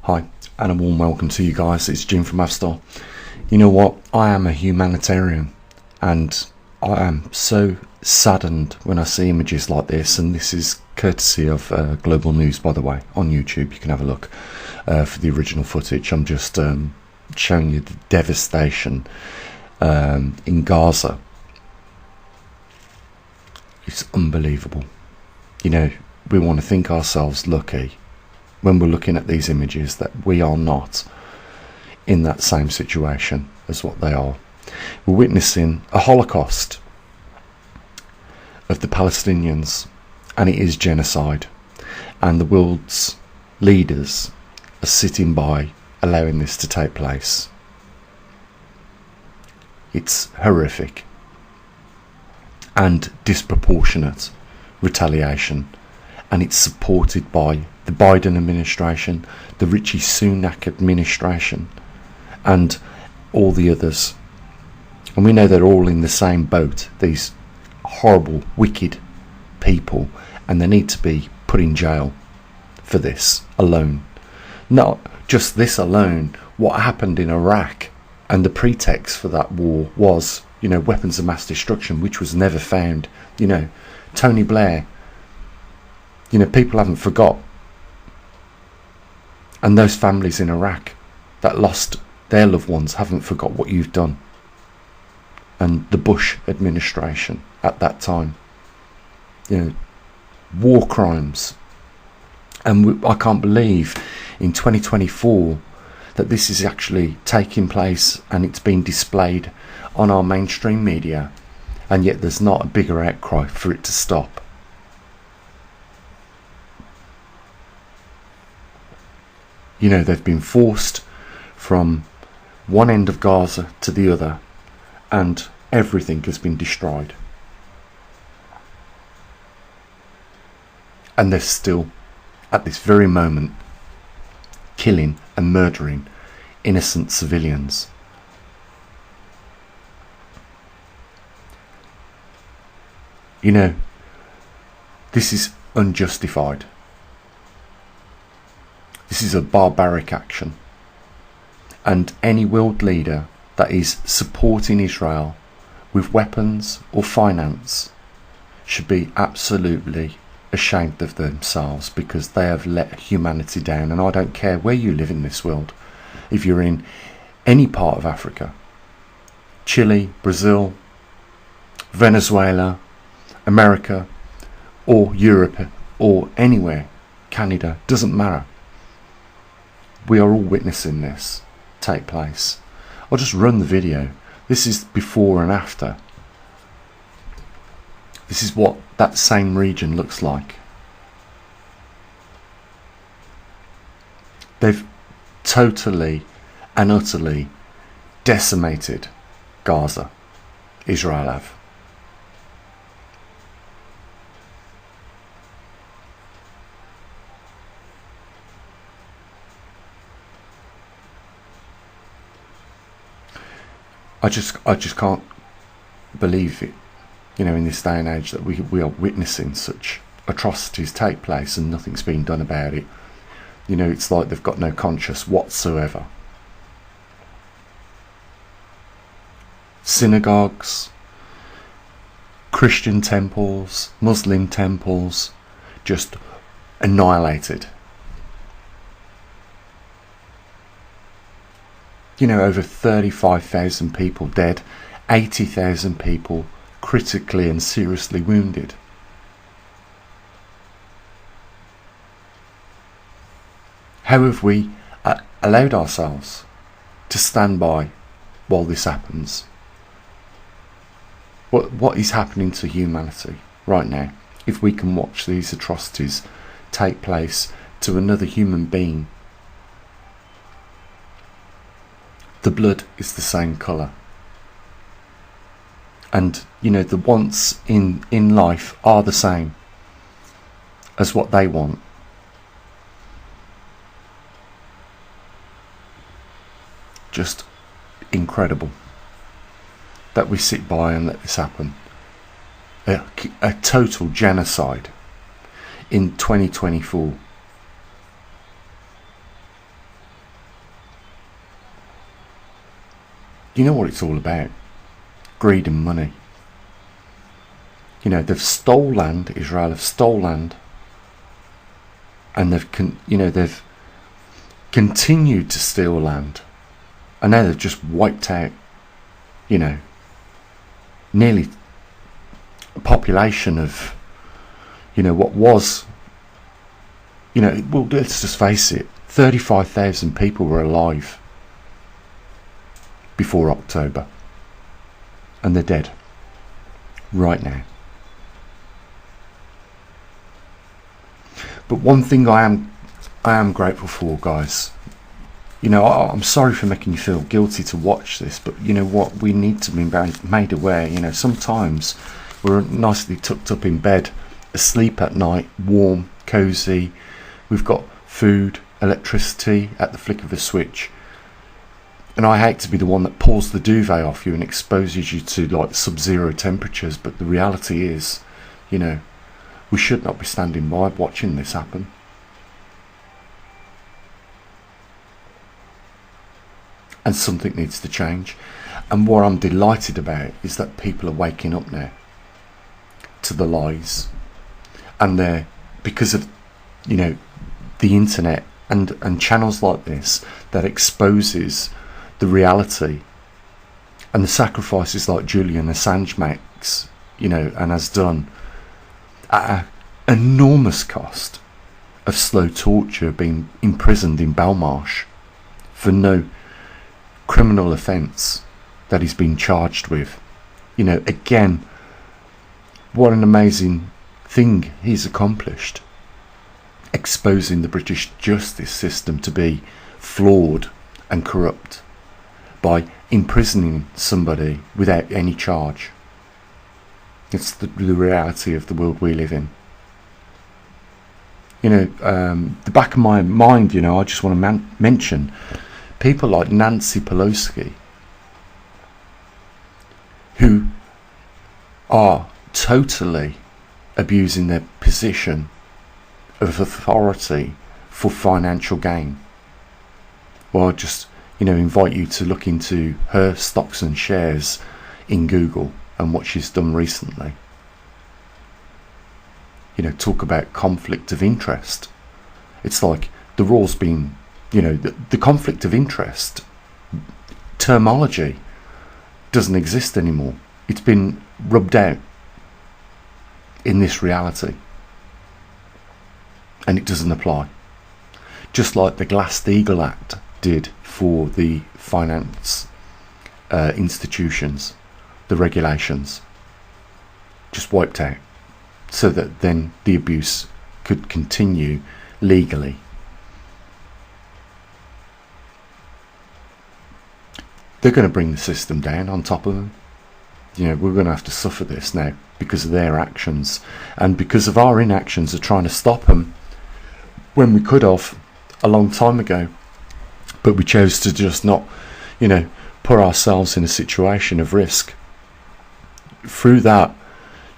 Hi, and a warm welcome to you guys. It's Jim from maverickstar. You know what? I am a humanitarian, and I am so saddened when I see images like this. And this is courtesy of Global News, by the way, on YouTube. You can have a look for the original footage. I'm just showing you the devastation in Gaza. It's unbelievable. You know, we want to think ourselves lucky when we're looking at these images that we are not in that same situation as what they are. We're witnessing a holocaust of the Palestinians, and it is genocide, and the world's leaders are sitting by allowing this to take place. It's horrific and disproportionate retaliation, and it's supported by the Biden administration, the Richie Sunak administration, and all the others. And we know they're all in the same boat, these horrible, wicked people, and they need to be put in jail for this alone. Not just this alone, what happened in Iraq, and the pretext for that war was, you know, weapons of mass destruction, which was never found. You know, Tony Blair, you know, people haven't forgot. And those families in Iraq that lost their loved ones haven't forgot what you've done. And the Bush administration at that time, you know, war crimes. And I can't believe in 2024 that this is actually taking place and it's been displayed on our mainstream media, and yet there's not a bigger outcry for it to stop. You know, they've been forced from one end of Gaza to the other, and everything has been destroyed. And they're still, at this very moment, killing and murdering innocent civilians. You know, this is unjustified. This is a barbaric action, and any world leader that is supporting Israel with weapons or finance should be absolutely ashamed of themselves, because they have let humanity down. And I don't care where you live in this world, if you're in any part of Africa, Chile, Brazil, Venezuela, America, or Europe, or anywhere, Canada, doesn't matter. We are all witnessing this take place. I'll just run the video. This is before and after. This is what that same region looks like. They've totally and utterly decimated Gaza. Israel have. I just can't believe it, you know, in this day and age that we are witnessing such atrocities take place and nothing's been done about it. You know, it's like they've got no conscience whatsoever. Synagogues, Christian temples, Muslim temples, just annihilated. You know, over 35,000 people dead, 80,000 people critically and seriously wounded. How have we allowed ourselves to stand by while this happens? What is happening to humanity right now? If we can watch these atrocities take place to another human being, the blood is the same colour. And, you know, the wants in life are the same as what they want. Just incredible that we sit by and let this happen. A total genocide in 2024. you know what it's all about? Greed and money. You know, they've stole land. Israel have stole land, and they've continued to steal land, and now they've just wiped out, you know, nearly a population of, you know, what was, you know, well, let's just face it, 35,000 people were alive before October, and they're dead right now. But one thing I am grateful for, guys, you know, I'm sorry for making you feel guilty to watch this, but you know what, we need to be made aware. You know, sometimes we're nicely tucked up in bed, asleep at night, warm, cozy, we've got food, electricity at the flick of a switch, and I hate to be the one that pulls the duvet off you and exposes you to like sub-zero temperatures, but the reality is, you know, we should not be standing by watching this happen. And something needs to change. And what I'm delighted about is that people are waking up now to the lies, and they're, because of, you know, the internet and channels like this that exposes the reality and the sacrifices like Julian Assange makes, you know, and has done at an enormous cost of slow torture, being imprisoned in Belmarsh for no criminal offence that he's been charged with. You know, again, what an amazing thing he's accomplished, exposing the British justice system to be flawed and corrupt by imprisoning somebody without any charge. It's the reality of the world we live in. You know, the back of my mind, you know, I just want to mention people like Nancy Pelosi, who are totally abusing their position of authority for financial gain. Well, I just, you know, invite you to look into her stocks and shares in Google and what she's done recently. You know, talk about conflict of interest. It's like the raw's been, you know, the conflict of interest terminology doesn't exist anymore. It's been rubbed out in this reality, and it doesn't apply. Just like the Glass-Steagall Act did for the finance institutions, the regulations, just wiped out, so that then the abuse could continue legally. They're going to bring the system down on top of them. You know, we're going to have to suffer this now because of their actions, and because of our inactions of trying to stop them when we could have a long time ago, but we chose to just not, you know, put ourselves in a situation of risk. Through that,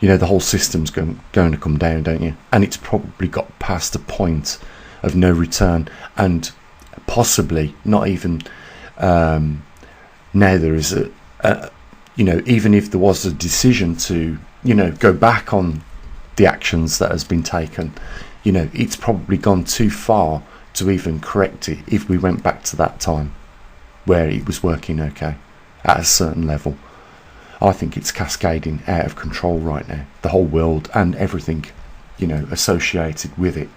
you know, the whole system's going to come down, don't you? And it's probably got past a point of no return, and possibly not even now there is a you know, even if there was a decision to, you know, go back on the actions that has been taken, you know, it's probably gone too far to even correct it if we went back to that time where it was working okay at a certain level. I think it's cascading out of control right now, the whole world and everything, you know, associated with it.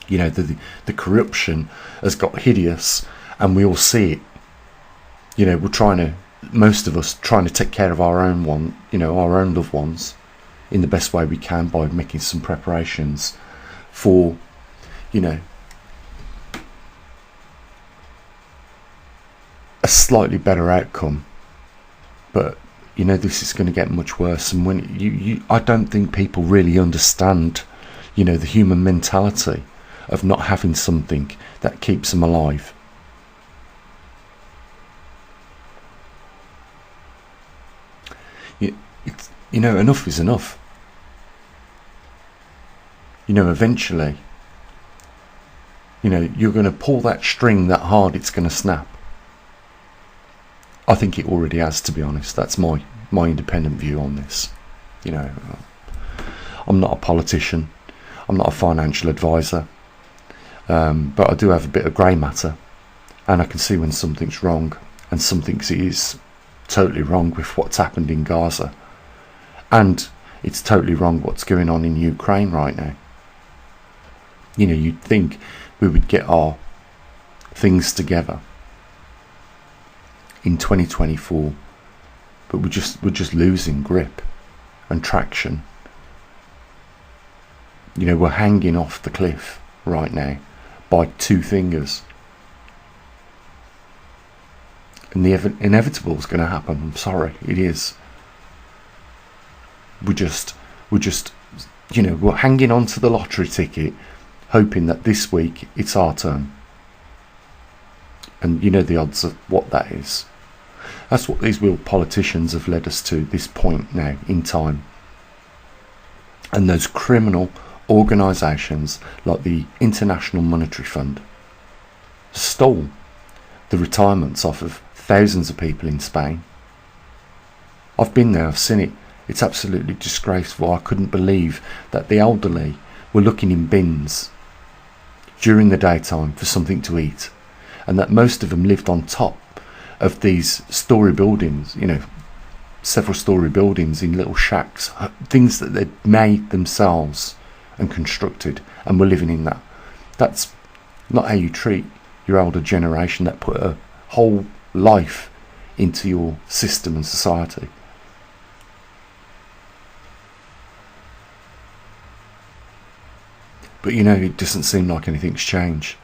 You know, the corruption has got hideous, and we all see it. You know, most of us trying to take care of our own our own loved ones in the best way we can by making some preparations for, you know, a slightly better outcome. But you know, this is going to get much worse, and when I don't think people really understand, you know, the human mentality of not having something that keeps them alive. You know, enough is enough. You know, eventually, you know, you're going to pull that string that hard, it's going to snap. I think it already has, to be honest. That's my independent view on this. You know, I'm not a politician, I'm not a financial advisor, but I do have a bit of grey matter, and I can see when something's wrong, and something is totally wrong with what's happened in Gaza, and it's totally wrong what's going on in Ukraine right now. You know, you'd think we would get our things together in 2024, but we're just losing grip and traction. You know, we're hanging off the cliff right now by 2 fingers, and the inevitable is going to happen. I'm sorry, it is. We're just, you know, we're hanging on to the lottery ticket, hoping that this week it's our turn. And you know the odds of what that is. That's what these real politicians have led us to this point now in time. And those criminal organisations like the International Monetary Fund stole the retirements off of thousands of people in Spain. I've been there, I've seen it. It's absolutely disgraceful. I couldn't believe that the elderly were looking in bins during the daytime for something to eat, and that most of them lived on top of these story buildings, you know, several story buildings in little shacks, things that they'd made themselves and constructed, and were living in that. That's not how you treat your older generation that put a whole life into your system and society. But you know, it doesn't seem like anything's changed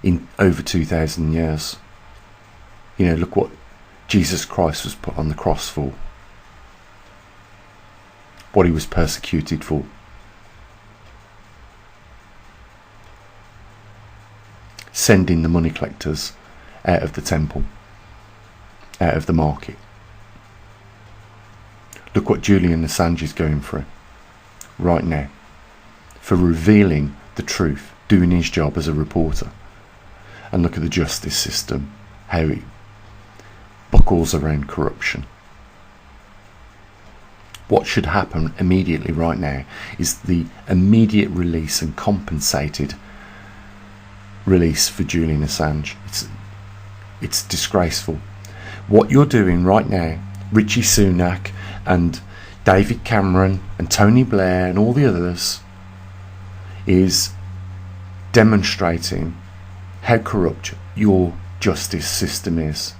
in over 2,000 years. You know, look what Jesus Christ was put on the cross for, what he was persecuted for. Sending the money collectors out of the temple, out of the market. Look what Julian Assange is going through right now for revealing the truth, doing his job as a reporter. And look at the justice system, how it buckles around corruption. What should happen immediately right now is the immediate release and compensated release for Julian Assange. It's disgraceful. What you're doing right now, Richie Sunak and David Cameron and Tony Blair and all the others, is demonstrating how corrupt your justice system is.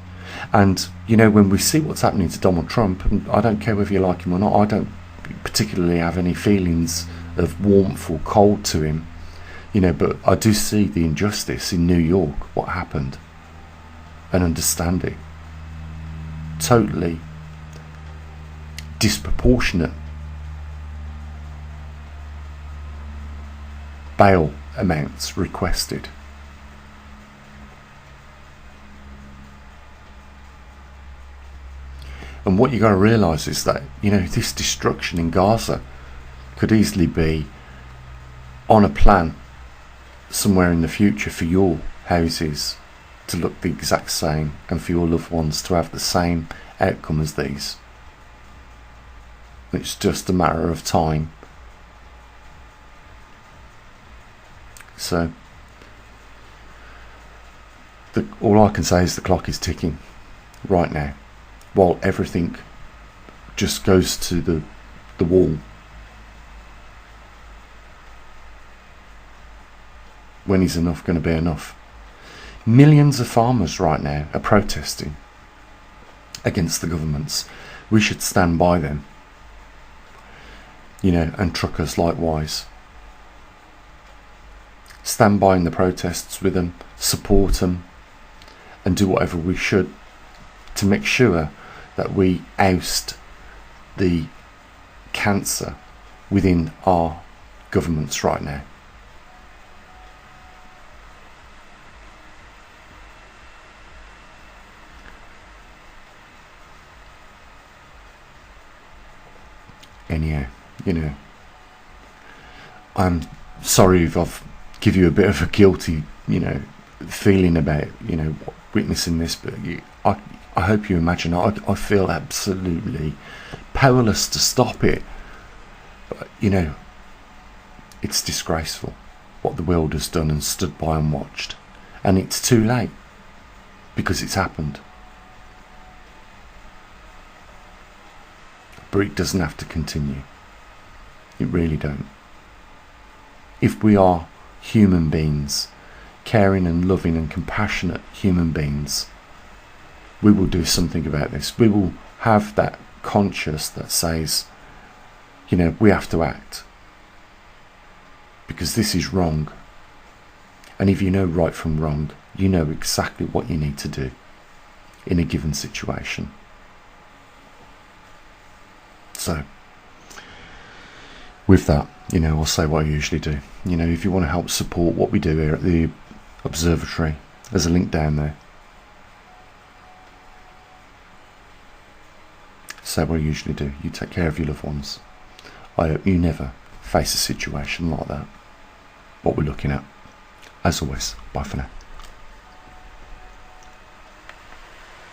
And you know, when we see what's happening to Donald Trump, and I don't care whether you like him or not, I don't particularly have any feelings of warmth or cold to him, you know, but I do see the injustice in New York, what happened, and understand it. Totally disproportionate bail amounts requested. And what you got to realise is that, you know, this destruction in Gaza could easily be on a plan somewhere in the future for your houses to look the exact same, and for your loved ones to have the same outcome as these. It's just a matter of time. So all I can say is the clock is ticking right now, while everything just goes to the wall. When is enough going to be enough? Millions of farmers right now are protesting against the governments. We should stand by them, you know, and truckers likewise. Stand by in the protests with them, support them, and do whatever we should to make sure that we oust the cancer within our governments right now. Anyhow, you know, I'm sorry if I've give you a bit of a guilty, you know, feeling about, you know, witnessing this, but I I hope you imagine. I feel absolutely powerless to stop it. But, you know, it's disgraceful what the world has done and stood by and watched. And it's too late, because it's happened. But it doesn't have to continue. It really don't. If we are human beings, caring and loving and compassionate human beings, we will do something about this. We will have that conscience that says, you know, we have to act, because this is wrong. And if you know right from wrong, you know exactly what you need to do in a given situation. So, with that, you know, I'll say what I usually do. You know, if you want to help support what we do here at the observatory, there's a link down there. Say what I usually do. You take care of your loved ones. I hope you never face a situation like that. What we're looking at. As always, bye for now.